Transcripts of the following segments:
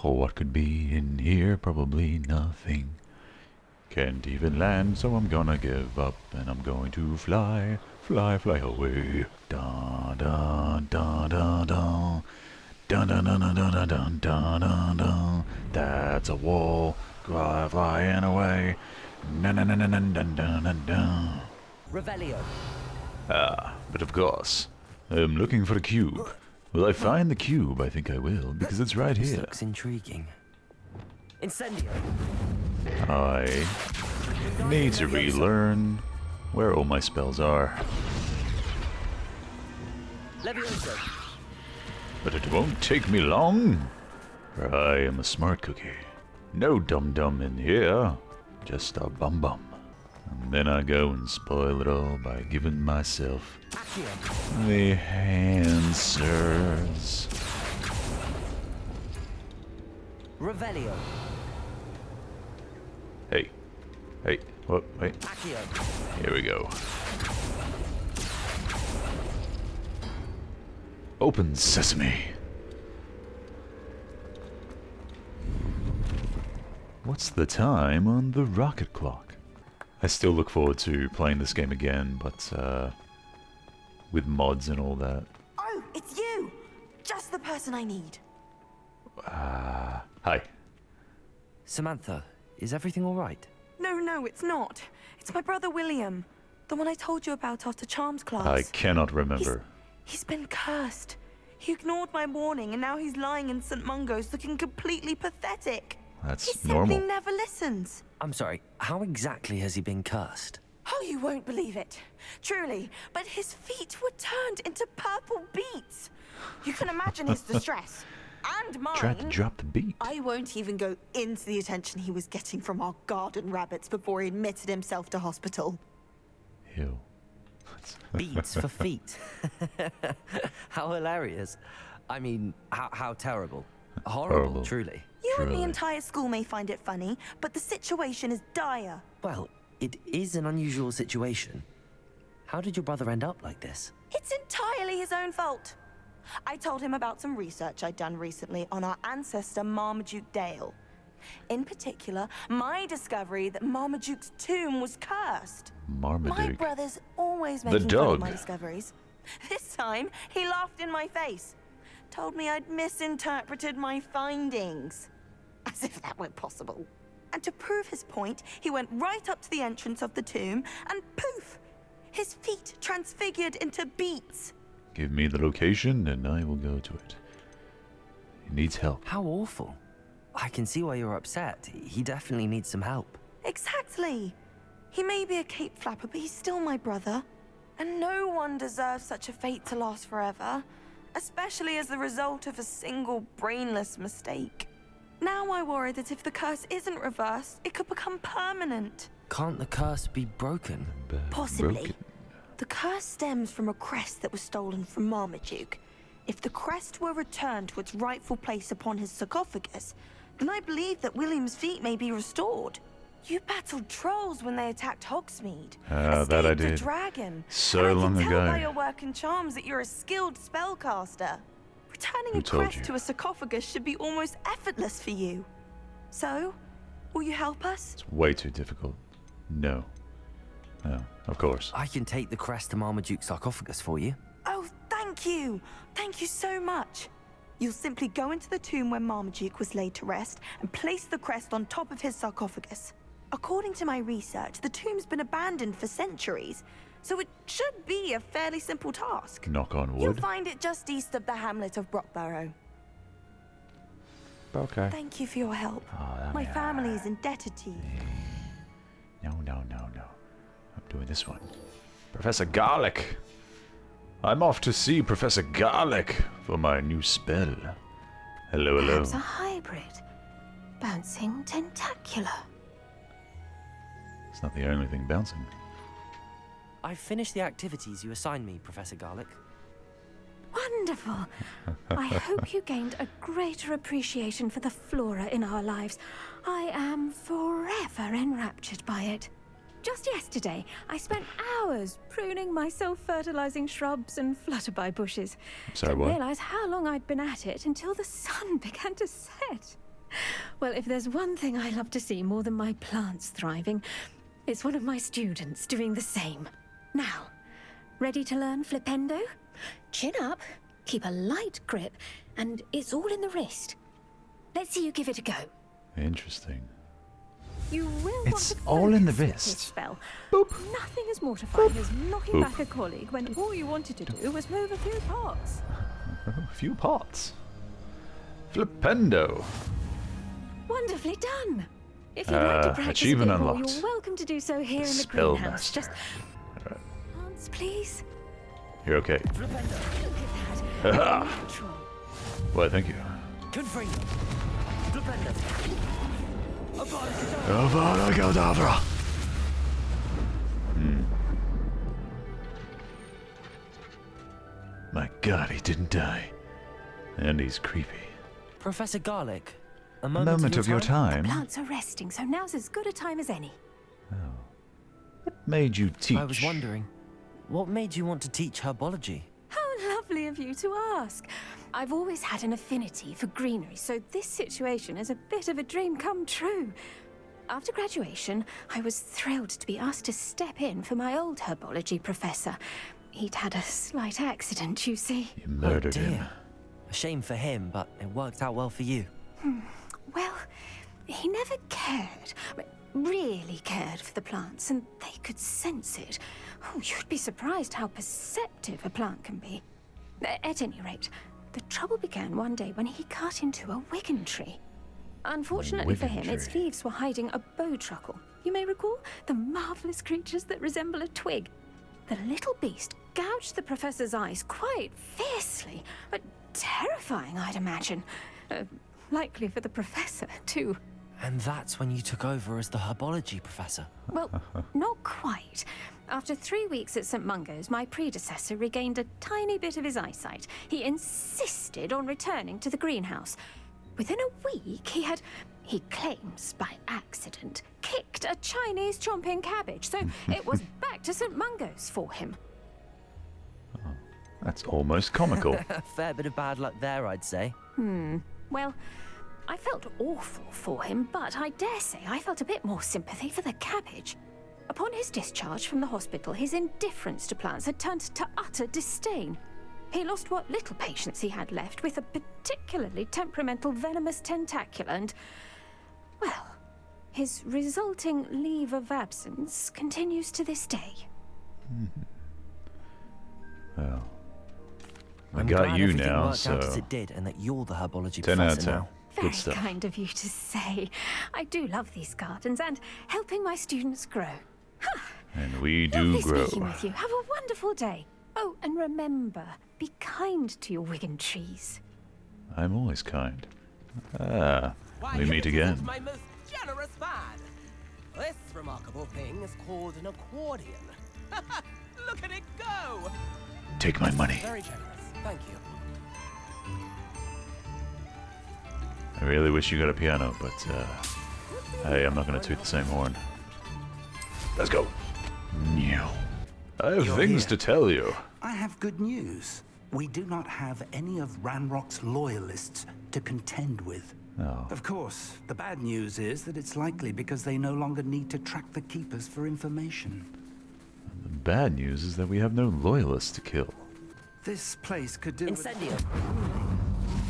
Oh, what could be in here? Probably nothing. Can't even land, so I'm gonna give up and I'm going to fly, fly, fly away. Da da da da da. Dun dun dun dun dun dun dun dun dun. That's a wall. Flying away. Dun dun dun dun dun dun dun dun. Revelio. But of course, I'm looking for a cube. Will I find the cube? I think I will, because it's right This here. looks intriguing. Incendio. I need to relearn where all my spells are. Levioso. But it won't take me long, for I am a smart cookie. No dum-dum in here, just a bum-bum. And then I go and spoil it all by giving myself Accio. the answers. Revelio. Hey, what, wait, Accio. here we go. Open sesame. What's the time on the rocket clock? I still look forward to playing this game again, but with mods and all that. Oh, it's you! Just the person I need. Hi. Samantha, is everything all right? No, it's not. It's my brother William. The one I told you about after Charms class. I cannot remember. He's been cursed. He ignored my warning and now he's lying in St. Mungo's looking completely pathetic. That's He simply normal. never listens. I'm sorry, how exactly has he been cursed? Oh, you won't believe it. Truly, but his feet were turned into purple beets. You can imagine his distress. And mine. Tried to drop the beat. I won't even go into the attention he was getting from our garden rabbits before he admitted himself to hospital. Ew. Beats for feet. How hilarious. I mean, how terrible. Horrible, truly. You and the Truly. entire school may find it funny, but the situation is dire. Well, it is an unusual situation. How did your brother end up like this? It's entirely his own fault. I told him about some research I'd done recently on our ancestor Marmaduke Dale. In particular, my discovery that Marmaduke's tomb was cursed. My Marmaduke. brother's always making fun dog. of my discoveries. This time, he laughed in my face. Told me I'd misinterpreted my findings. As if that were possible. And to prove his point, he went right up to the entrance of the tomb and poof! His feet transfigured into beets. Give me the location and I will go to it. He needs help. How awful. I can see why you're upset. He definitely needs some help. Exactly. He may be a cape flapper, but he's still my brother. And no one deserves such a fate to last forever. Especially as the result of a single brainless mistake. Now I worry that if the curse isn't reversed, it could become permanent. Can't the curse be broken? Possibly. Broken. The curse stems from a crest that was stolen from Marmaduke. If the crest were returned to its rightful place upon his sarcophagus, then I believe that William's feet may be restored. You battled trolls when they attacked Hogsmeade. That I escaped a did. dragon. So and long I can ago. tell by your work and charms that you're a skilled spellcaster. Returning Who a told crest you? to a sarcophagus should be almost effortless for you. So, will you help us? It's way too difficult. No. No, of course. I can take the crest to Marmaduke's sarcophagus for you. Oh, thank you! Thank you so much! You'll simply go into the tomb where Marmaduke was laid to rest and place the crest on top of his sarcophagus. According to my research, the tomb's been abandoned for centuries, so it should be a fairly simple task. Knock on You'll wood. find it just east of the hamlet of Brockborough. Okay. Thank you for your help. Oh, My family is indebted to you. No. I'm doing this one. Professor Garlic. I'm off to see Professor Garlic for my new spell. Hello. Perhaps a hybrid. Bouncing tentacular. It's not the only thing bouncing. I've finished the activities you assigned me, Professor Garlic. Wonderful. I hope you gained a greater appreciation for the flora in our lives. I am forever enraptured by it. Just yesterday, I spent hours pruning my self-fertilizing shrubs and flutterby bushes. Sorry, Didn't what? realize how long I'd been at it until the sun began to set. Well, if there's one thing I love to see more than my plants thriving, it's one of my students doing the same. Now, ready to learn flipendo? Chin up, keep a light grip, and it's all in the wrist. Let's see you give it a go. Interesting. You will It's want to all in the focus with wrist. this spell. Boop. Nothing as mortifying as knocking Boop. back a colleague when all you wanted to do was move a few parts. A few parts. Flipendo. Wonderfully done. If you'd like to practice a bit achievement more, unlocked. you're welcome to do so here in the Spell greenhouse. master. Just dance, please. You're okay. Flipendo. Look at that. Ha! Natural. Why, thank you. Confringo. Flipendo. Avada Kedavra. My God, he didn't die. And he's creepy. Professor Garlic, a A moment, moment of your time? Plants are resting, so now's as good a time as any. What made you teach? I was wondering, what made you want to teach herbology? How lovely of you to ask. I've always had an affinity for greenery, so this situation is a bit of a dream come true. After graduation, I was thrilled to be asked to step in for my old herbology professor. He'd had a slight accident, you see. You murdered Oh, dear. him. A shame for him, but it worked out well for you. Well, he never cared, really cared for the plants, and they could sense it. Oh, you'd be surprised how perceptive a plant can be. At any rate, the trouble began one day when he cut into a wigan tree. Unfortunately for him, its tree. leaves were hiding a bowtruckle. You may recall the marvelous creatures that resemble a twig. The little beast gouged the professor's eyes quite fiercely, but terrifying, I'd imagine. Likely for the professor, too. And that's when you took over as the herbology professor. Well, not quite. After 3 weeks at St. Mungo's, my predecessor regained a tiny bit of his eyesight. He insisted on returning to the greenhouse. Within a week, he claims by accident, kicked a Chinese chomping cabbage, so it was back to St. Mungo's for him. That's almost comical. A fair bit of bad luck there, I'd say. Well, I felt awful for him, but I dare say I felt a bit more sympathy for the cabbage. Upon his discharge from the hospital, his indifference to plants had turned to utter disdain. He lost what little patience he had left with a particularly temperamental venomous tentacula and, well, his resulting leave of absence continues to this day. Well, I I'm got glad you everything now, worked out as so it did, and that you're the herbology 10 out of professor 10. now. Very Good stuff. kind of you to say. I do love these gardens and helping my students grow. And we do Lovely grow. speaking with you. Have a wonderful day. Oh, and remember, be kind to your wigan trees. I'm always kind. Ah, Why, we you meet present again. My most generous man. This remarkable thing is called an accordion. Look at it go! Take my money. Very generous. Thank you. I really wish you got a piano, but hey, I'm not gonna toot the same horn. Let's go. Meow. I have You're things here. to tell you. I have good news. We do not have any of Ranrock's loyalists to contend with. Oh, Of course, the bad news is that it's likely because they no longer need to track the Keepers for information. the bad news is that we have no loyalists to kill. This place could do with... Incendio.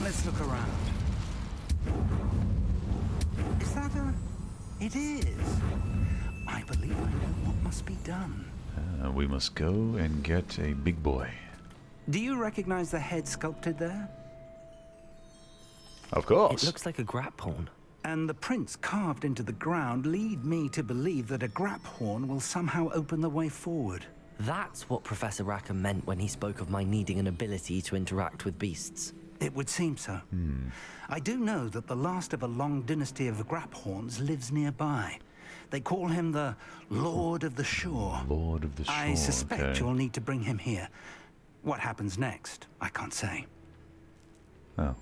Let's look around. Is that a... It is. I believe I know what must be done. We must go and get a big boy. Do you recognize the head sculpted there? Of course. It looks like a grap horn. And the prints carved into the ground lead me to believe that a grap horn will somehow open the way forward. That's what Professor Rackham meant when he spoke of my needing an ability to interact with beasts. It would seem so. I do know that the last of a long dynasty of Graphorns lives nearby. They call him the Lord of the Shore. Lord of the Shore. I suspect okay. you'll need to bring him here. What happens next, I can't say. Oh,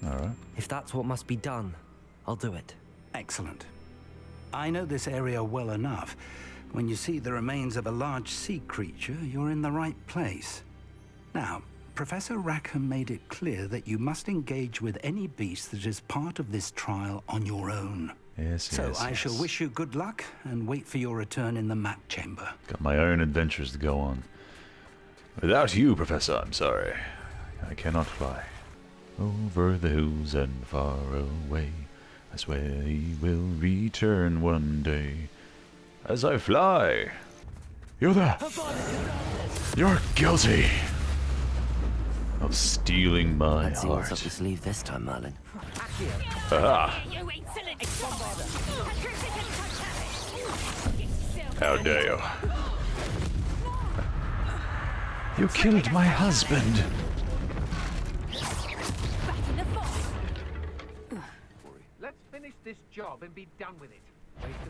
all right. If that's what must be done, I'll do it. Excellent. I know this area well enough. When you see the remains of a large sea creature, you're in the right place. Now, Professor Rackham made it clear that you must engage with any beast that is part of this trial on your own. Yes, So yes, I shall wish you good luck and wait for your return in the map chamber. Got my own adventures to go on. Without you, Professor, I'm sorry. I cannot fly. Over the hills and far away, I swear he will return one day. As I fly. You're there. You're guilty of stealing my Let's see what's up heart. your sleeve this time, Merlin. Aha! How dare you? You killed my husband. Let's finish this job and be done with it.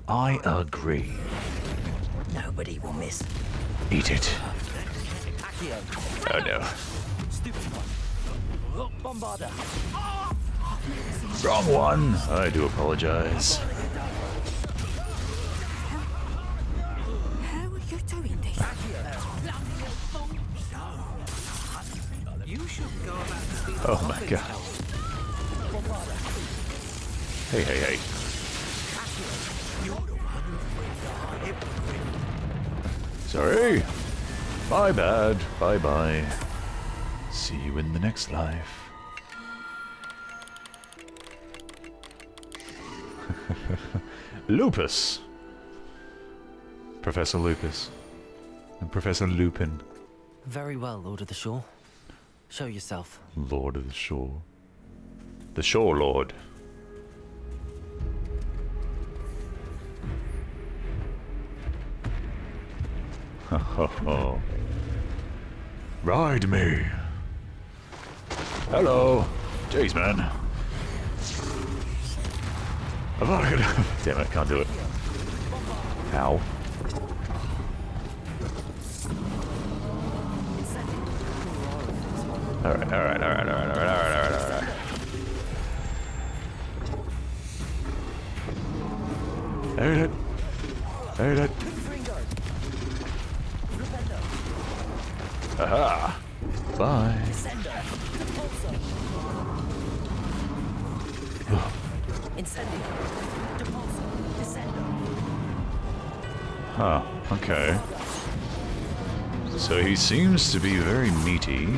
I agree. Nobody will miss. Eat it. Oh no. Bombarder. Wrong one. I do apologize. How are you doing this? You should go about this. Oh my god. Hey, hey, hey. Sorry. My bad. Bye-bye. See you in the next life. Lupus. Professor Lupus. And Professor Lupin. Very well, Lord of the Shore. Show yourself. Lord of the Shore. The Shore Lord. Ho ho ho. Ride me. Hello. Jeez, man. Damn it, can't do it. Ow. Alright. Ate it. Aha. Bye. Huh, okay. So he seems to be very meaty.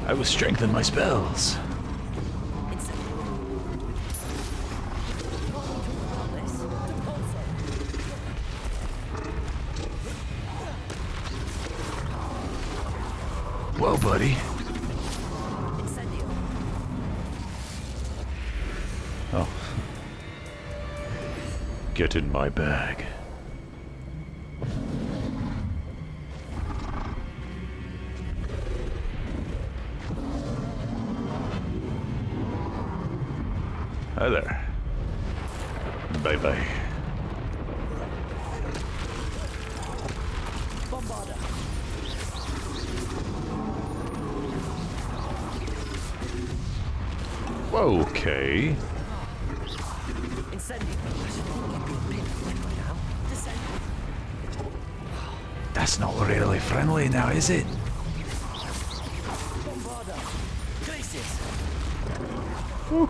I will strengthen my spells. Whoa, buddy. Oh. Get in my bag. Hi there. Bye-bye. Okay. That's not really friendly now, is it? Woo.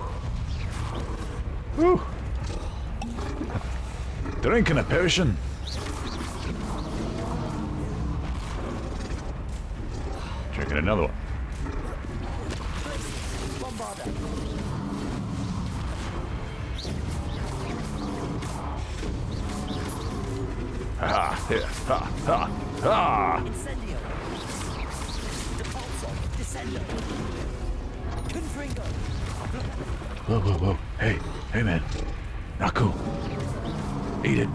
Woo. Drinking a potion. Drinking another one. Ha! Here! Ha! Ha! Ha! Whoa, whoa, whoa. Hey, hey man. Not cool. Eat it.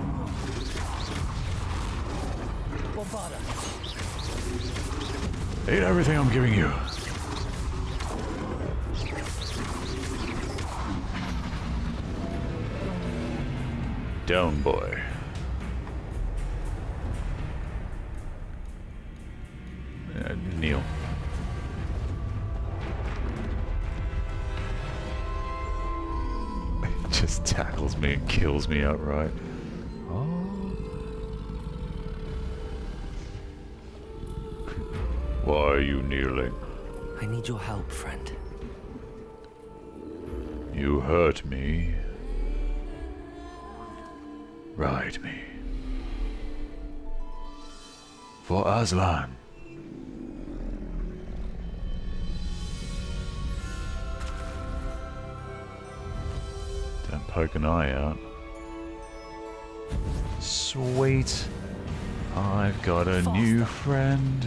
Eat everything I'm giving you. Down, boy. Kneel. Just tackles me and kills me outright. Oh. Why are you kneeling? I need your help, friend. You hurt me. Ride me. For Aslan. Don't poke an eye out. Sweet. I've got a new friend.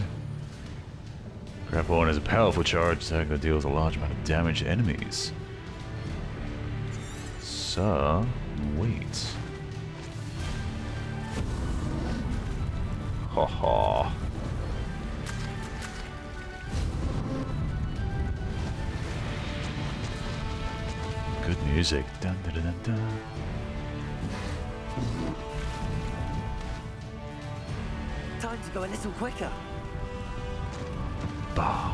Graphorn is a powerful charge attack that deals a large amount of damage to enemies. So, wait. Haha. Good music. Dun, dun, dun, dun, dun. Time to go a little quicker. Bah.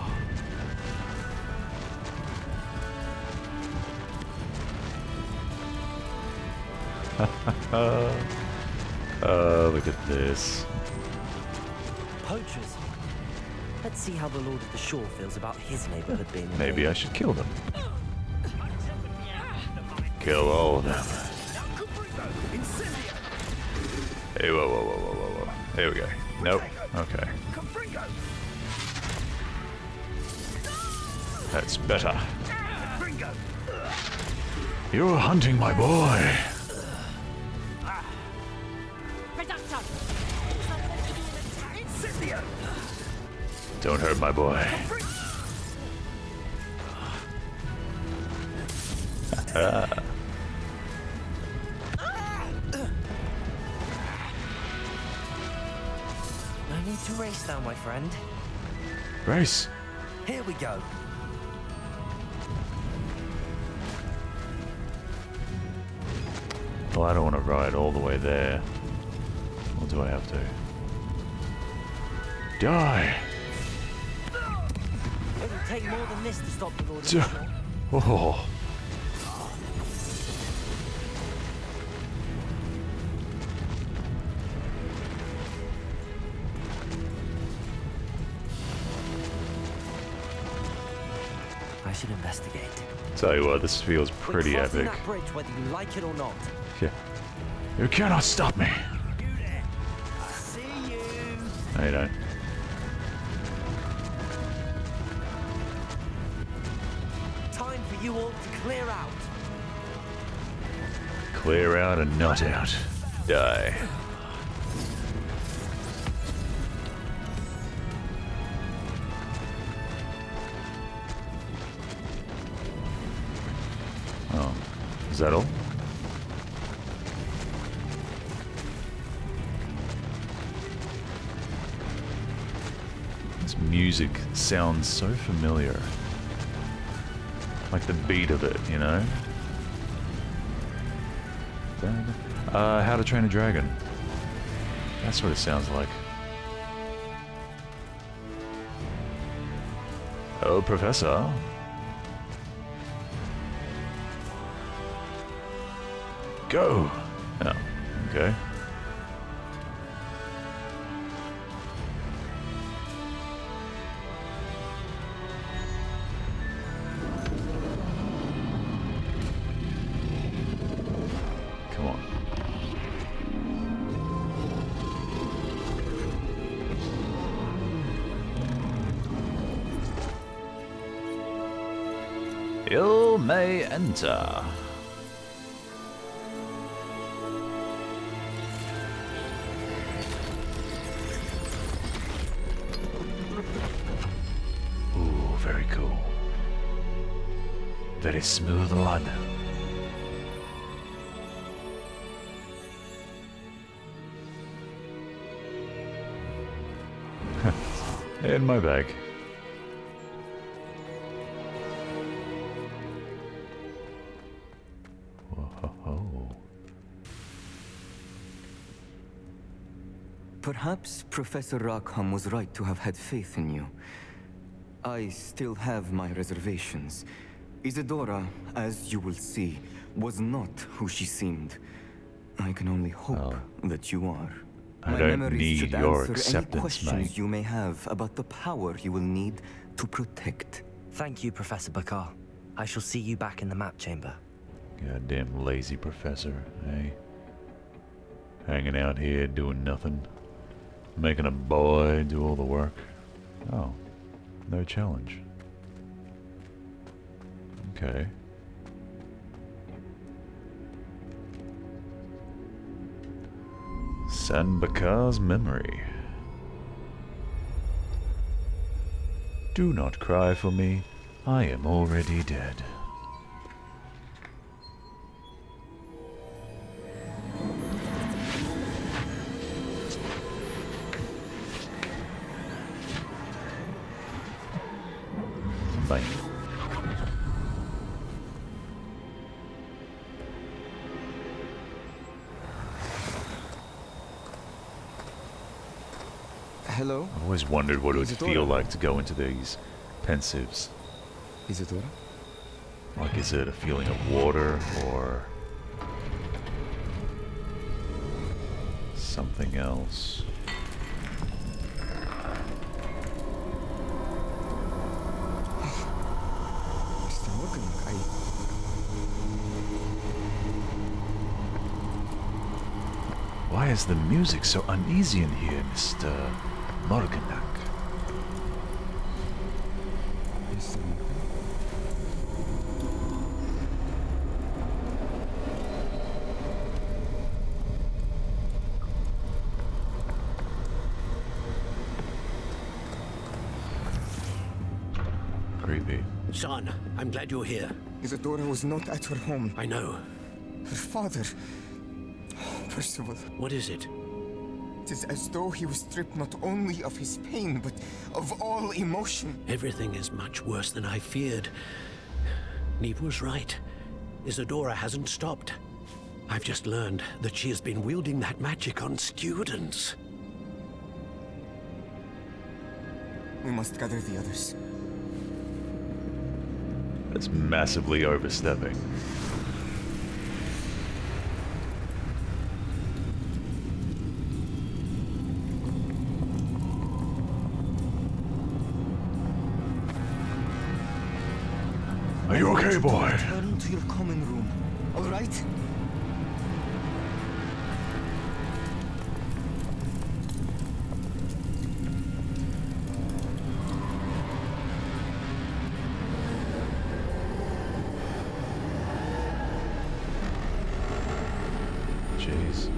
Look at this. Poachers. Let's see how the Lord of the Shore feels about his neighborhood being invaded. Maybe I should kill them. Kill all of them. Hey, whoa, whoa, whoa, whoa, whoa, whoa. Here we go. Nope. Okay. That's better. You're hunting my boy. Don't hurt my boy. No need to race now, my friend. Race. Here we go. Well, I don't want to ride all the way there. Or do I have to? Die! It will take more than this to stop the Lord of the Duh. Shore. Oh. I should investigate. Tell you what, this feels pretty We're crossing epic. that bridge whether you like it or not. Yeah. You cannot stop me. See you. No, you don't. Time for you all to clear out. Clear out and not out. Die. Oh, is that all? This music sounds so familiar. Like the beat of it, you know? How to Train a Dragon. That's what it sounds like. Oh, Professor. Go! Oh, okay. Come on. Ill may enter. Ooh, very cool. Very smooth lad. In my bag. Whoa. Perhaps Professor Rackham was right to have had faith in you. I still have my reservations. Isidora, as you will see, was not who she seemed. I can only hope that you are. I My don't memories need should your answer any acceptance, questions mate. you may have about the power you will need to protect. Thank you, Professor Bakar. I shall see you back in the map chamber. Goddamn lazy professor, eh? Hanging out here doing nothing. Making a boy do all the work. Oh, no challenge. Okay. San Bakar's memory. Do not cry for me. I am already dead. Bye. Hello, I always wondered what it would Isidora. feel like to go into these pensives. Isidora? Like, is it a feeling of water or something else? Mr. Morgan, Why is the music so uneasy in here, Mr. Morganak? Mr. Morgan? Creepy. Son, I'm glad you're here. Isidora was not at her home. I know. Her father... Percival, What is it? it is as though he was stripped not only of his pain, but of all emotion. Everything is much worse than I feared. Neve was right. Isidora hasn't stopped. I've just learned that she has been wielding that magic on students. We must gather the others. That's massively overstepping. Are you okay, boy? Return to your common room, all right? Jeez.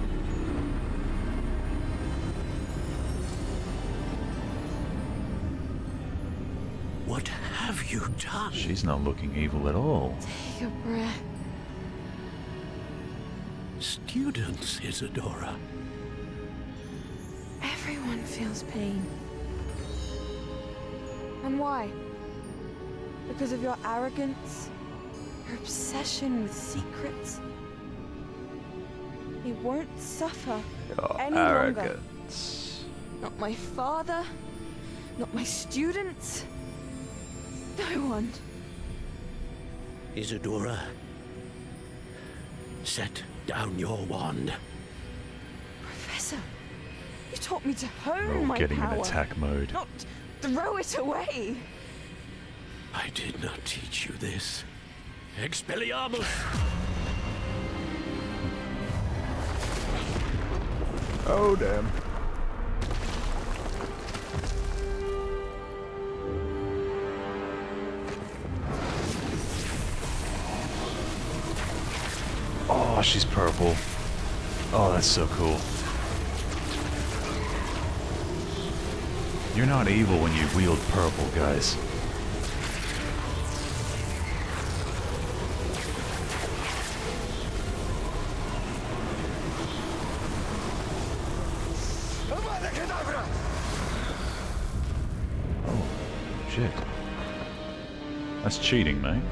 What have you done? She's not looking evil at all. Take a breath. Students, Isidora. Everyone feels pain. And why? Because of your arrogance? Your obsession with secrets? He won't suffer Your any longer. arrogance. Not my father, not my students. No one. Isidora. Set down your wand. Professor, you taught me to hone Oh, my getting power, in attack mode. not throw it away. I did not teach you this. Expelliarmus! Oh, damn. Oh, she's purple. Oh, that's so cool. You're not evil when you wield purple, guys. Oh, shit. That's cheating, mate.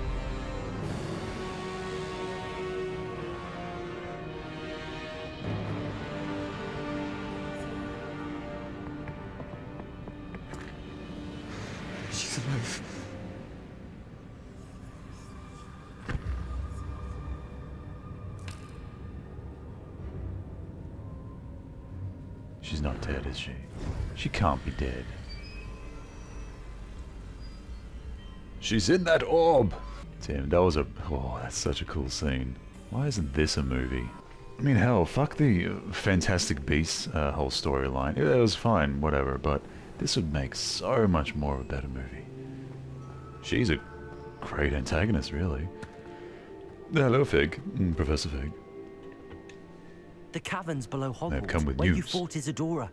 She's alive. She's dead, is she? She can't be dead. She's in that orb! Damn, that was a... Oh, that's such a cool scene. Why isn't this a movie? I mean, hell, fuck the Fantastic Beasts whole storyline. It was fine, whatever, but this would make so much more of a better movie. She's a great antagonist, really. Hello, Fig. Professor Fig. The caverns below They've come Hogwarts, with where you news. fought Isidora.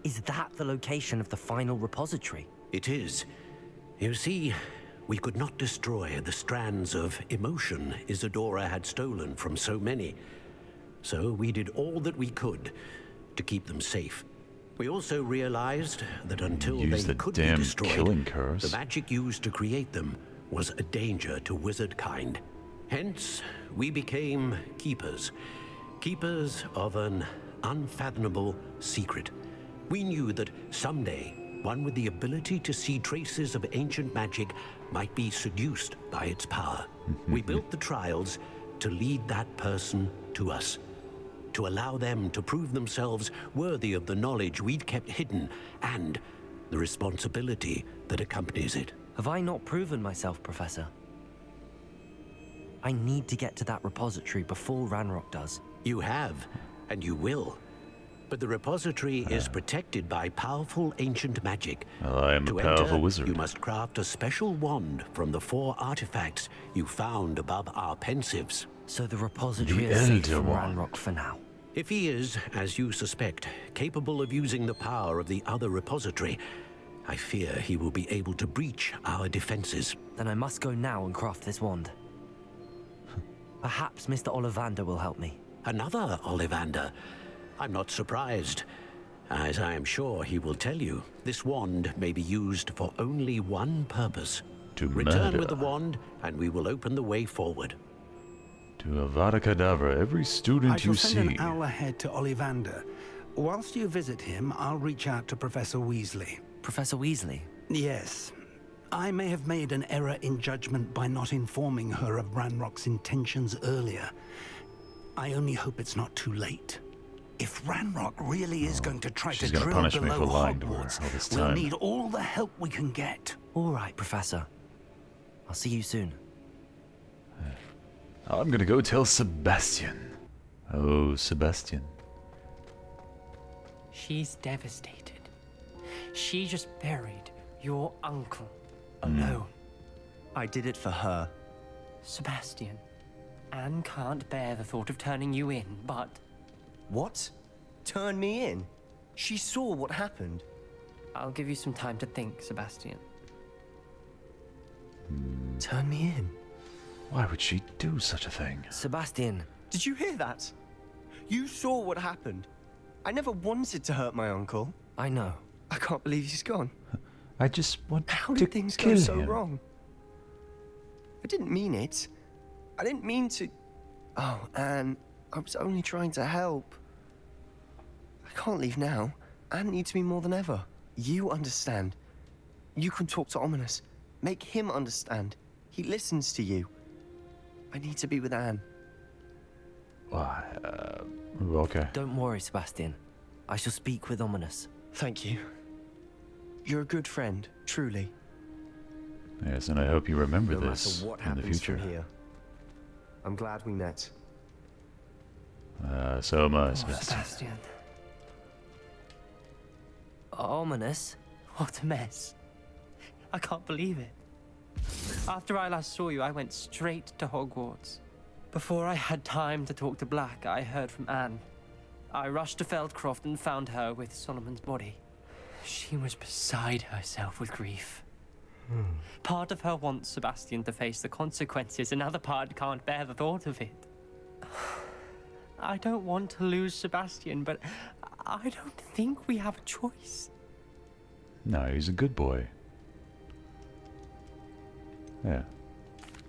Is that the location of the final repository? It is. You see, we could not destroy the strands of emotion Isidora had stolen from so many. So we did all that we could to keep them safe. We also realized that until Use they the could be damn destroyed, killing curse. the magic used to create them was a danger to wizard kind. Hence, we became keepers. Keepers of an unfathomable secret. We knew that someday, one with the ability to see traces of ancient magic might be seduced by its power. We built the trials to lead that person to us, to allow them to prove themselves worthy of the knowledge we'd kept hidden and the responsibility that accompanies it. Have I not proven myself, Professor? I need to get to that repository before Ranrock does. You have, and you will. But the repository is protected by powerful ancient magic. Well, I am a To powerful enter, wizard. you must craft a special wand from the 4 artifacts you found above our pensives. So the repository The is safe Elder from Wand. Ranrock for now. If he is, as you suspect, capable of using the power of the other repository, I fear he will be able to breach our defenses. Then I must go now and craft this wand. Perhaps Mr. Ollivander will help me. Another Ollivander? I'm not surprised. As I am sure he will tell you, this wand may be used for only one purpose. To Return murder. with the wand, and we will open the way forward. To Avada Kedavra, every I student shall you send see. an owl ahead to Ollivander. Whilst you visit him, I'll reach out to Professor Weasley. Professor Weasley? Yes. I may have made an error in judgment by not informing her of Ranrock's intentions earlier. I only hope it's not too late. If Ranrock really is going to try she's to gonna drill punish me below for lying to her Hogwarts, all this we'll time. need all the help we can get. All right, Professor. I'll see you soon. I'm gonna go tell Sebastian. Oh, Sebastian. She's devastated. She just buried your uncle alone. I did it for her. Sebastian, Anne can't bear the thought of turning you in, but... What? Turn me in? She saw what happened. I'll give you some time to think, Sebastian. Turn me in? Why would she do such a thing? Sebastian. Did you hear that? You saw what happened. I never wanted to hurt my uncle. I know. I can't believe he's gone. I just want How to did things kill go so him. wrong? I didn't mean it. I didn't mean to... Oh, Anne, I was only trying to help. I can't leave now. Anne needs me more than ever. You understand. You can talk to Ominous. Make him understand. He listens to you. I need to be with Anne. Why, okay. Don't worry, Sebastian. I shall speak with Ominous. Thank you. You're a good friend, truly. Yes, and I hope you remember No this matter what in the happens future. from here. I'm glad we met. So am I, Oh, Sebastian. Sebastian. Ominous? What a mess. I can't believe it. After I last saw you, I went straight to Hogwarts. Before I had time to talk to Black, I heard from Anne. I rushed to Feldcroft and found her with Solomon's body. She was beside herself with grief. Part of her wants Sebastian to face the consequences, another part can't bear the thought of it. I don't want to lose Sebastian, but I don't think we have a choice. No, he's a good boy. Yeah.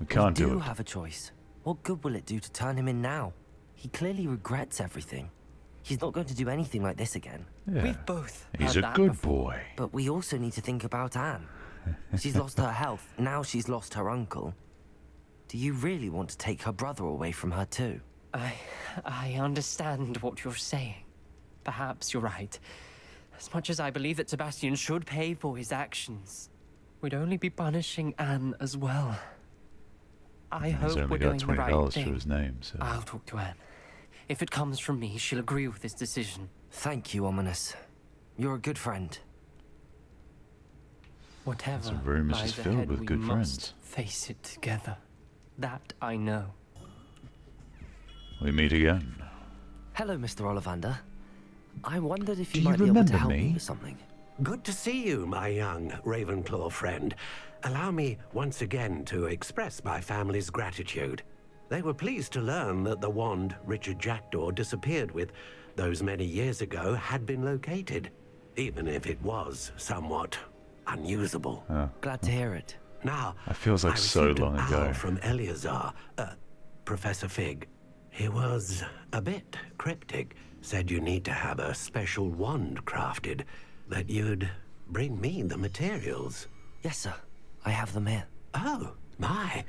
We can't we do do it. have a choice. What good will it do to turn him in now? He clearly regrets everything. He's not going to do anything like this again. Yeah. We've both He's had a that good before. boy. But we also need to think about Anne. She's lost her health, now she's lost her uncle. Do you really want to take her brother away from her too? I understand what you're saying. Perhaps you're right. As much as I believe that Sebastian should pay for his actions, we'd only be punishing Anne as well. I He's hope only we're got doing the right $20 thing. to his name, so... I'll talk to Anne. If it comes from me, she'll agree with his decision. Thank you, Ominous. You're a good friend. Whatever This room is lies just filled ahead, with we good must friends. face it together. That I know. We meet again. Hello, Mr. Ollivander. I wondered if you Do you might be able to remember help me me? with something. Good to see you, my young Ravenclaw friend. Allow me once again to express my family's gratitude. They were pleased to learn that the wand Richard Jackdaw disappeared with those many years ago had been located, even if it was somewhat unusable. Glad to hear it. Now, That feels like I so received long an ago. owl from Eleazar, Professor Fig. He was a bit cryptic. Said you need to have a special wand crafted, that you'd bring me the materials. Yes, sir. I have them here. Oh, my.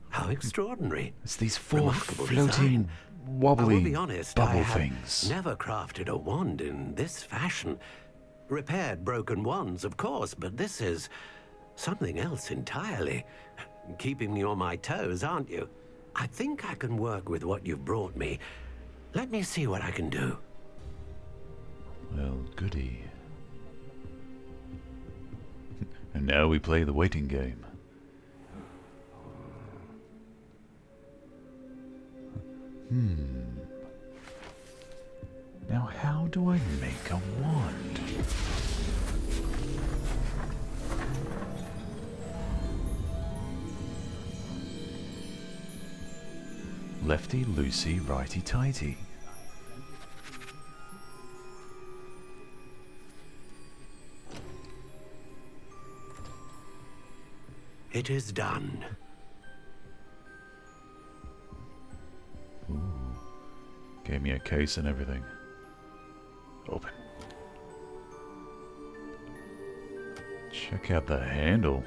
How extraordinary. It's these four Remarkable floating, design. I wobbly will be honest, I bubble have things. never crafted a wand in this fashion. Repaired broken wands, of course, but this is something else entirely. Keeping me on my toes, aren't you? I think I can work with what you've brought me. Let me see what I can do. Well, goody. And now we play the waiting game. Now how do I make a wand? Lefty loosey, righty tighty. It is done. Gave me a case and everything. Open. Check out the handle.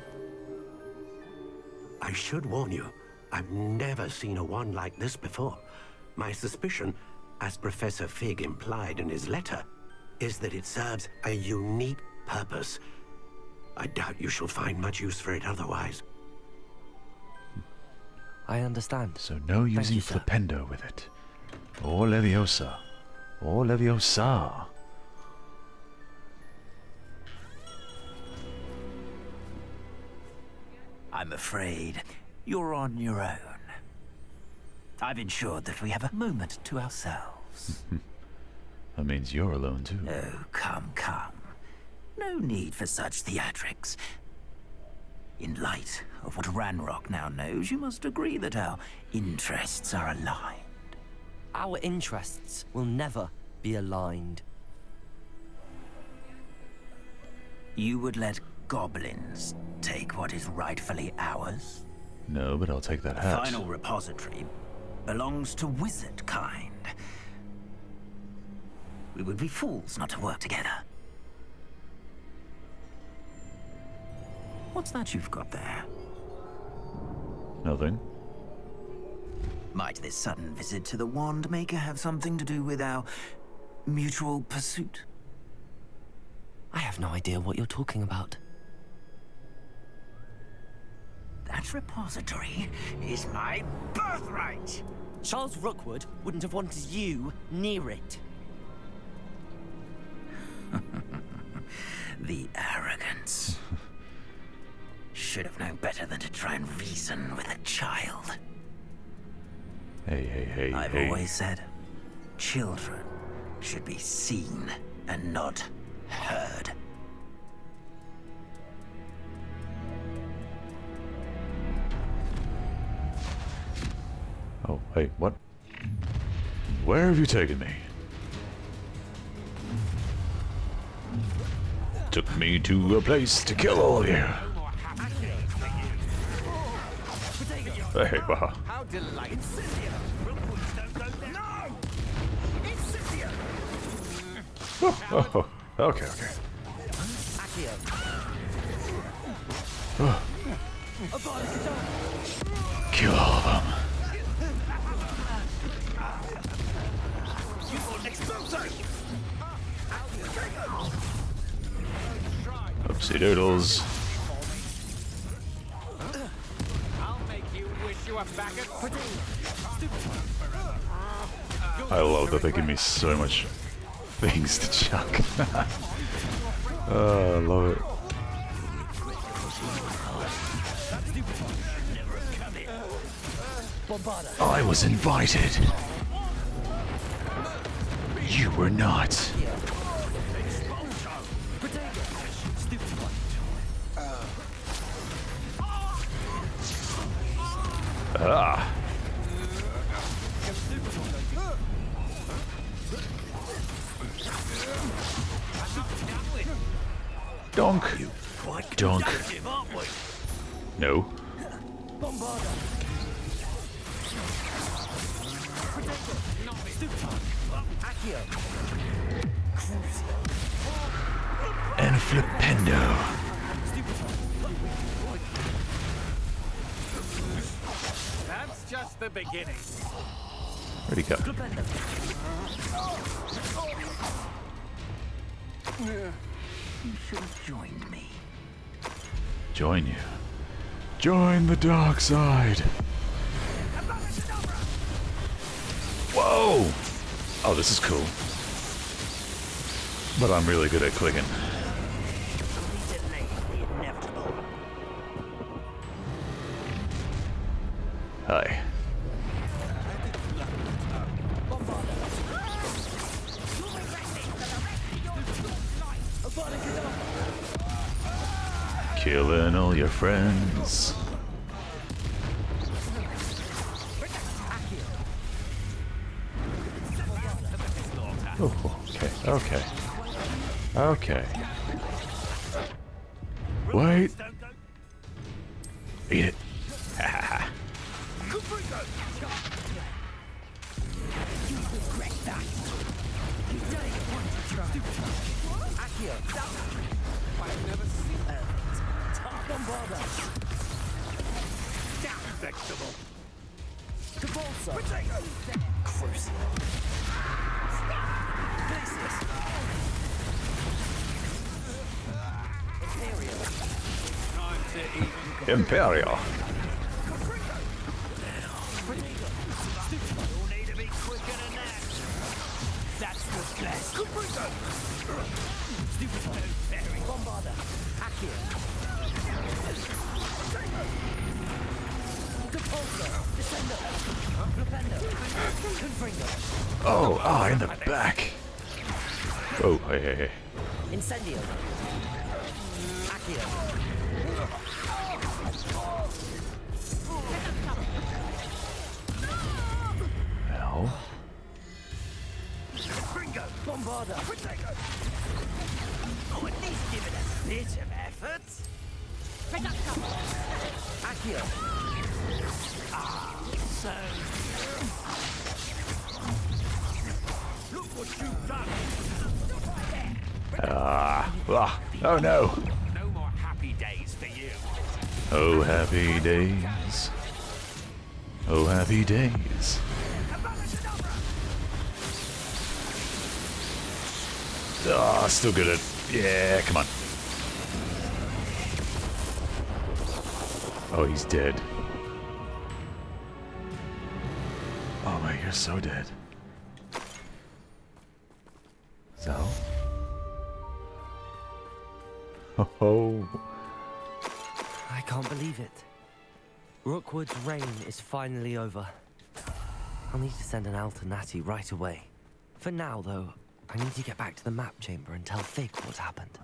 I should warn you, I've never seen a wand like this before. My suspicion, as Professor Fig implied in his letter, is that it serves a unique purpose. I doubt you shall find much use for it otherwise. I understand. So no using you, sir. flipendo with it. Or Leviosa. Or Leviosa. I'm afraid you're on your own. I've ensured that we have a moment to ourselves. That means you're alone too. Oh, come, come. No need for such theatrics. In light of what Ranrock now knows, you must agree that our interests are aligned. Our interests will never be aligned. You would let goblins take what is rightfully ours? No, but I'll take that The hat. final repository belongs to wizard kind. We would be fools not to work together. What's that you've got there? Nothing. Might this sudden visit to the Wand Maker have something to do with our mutual pursuit? I have no idea what you're talking about. That repository is my birthright! Charles Rookwood wouldn't have wanted you near it. The arrogance. Should have known better than to try and reason with a child. Hey, I've hey. always said, children should be seen and not heard. Oh, hey, what? Where have you taken me? Took me to a place to kill all of you. Hey, wow. How delightful. No! Incendio! Oh, okay. Kill all of them. Oopsie doodles. I love that they give me so much things to chuck. Oh, I love it. I was invited. You were not. Ah. Donk. Donk. No. And flipendo. That's just the beginning. Where'd he go? You should have joined me. Join you. Join the dark side. Whoa! Oh, this is cool. But I'm really good at clicking. Hi. Killing all your friends. Oh, okay, okay. Okay. Wait. Eat it. Ha ha ha. Imperial. Oh, ah, in the back. Oh, hey, hey, hey. Incendio. Accio. Hell. Bombarda. Oh, at least give it a bit of effort. Accio. Ah, so. Look what you've done. Oh no. No more happy days for you. Oh, happy days. Oh, happy days. Ah, still good at. Yeah, come on. Oh, he's dead. Oh my, you're so dead. So? Oh. I can't believe it. Rookwood's reign is finally over. I'll need to send an alternati right away. For now, though, I need to get back to the map chamber and tell Fig what happened.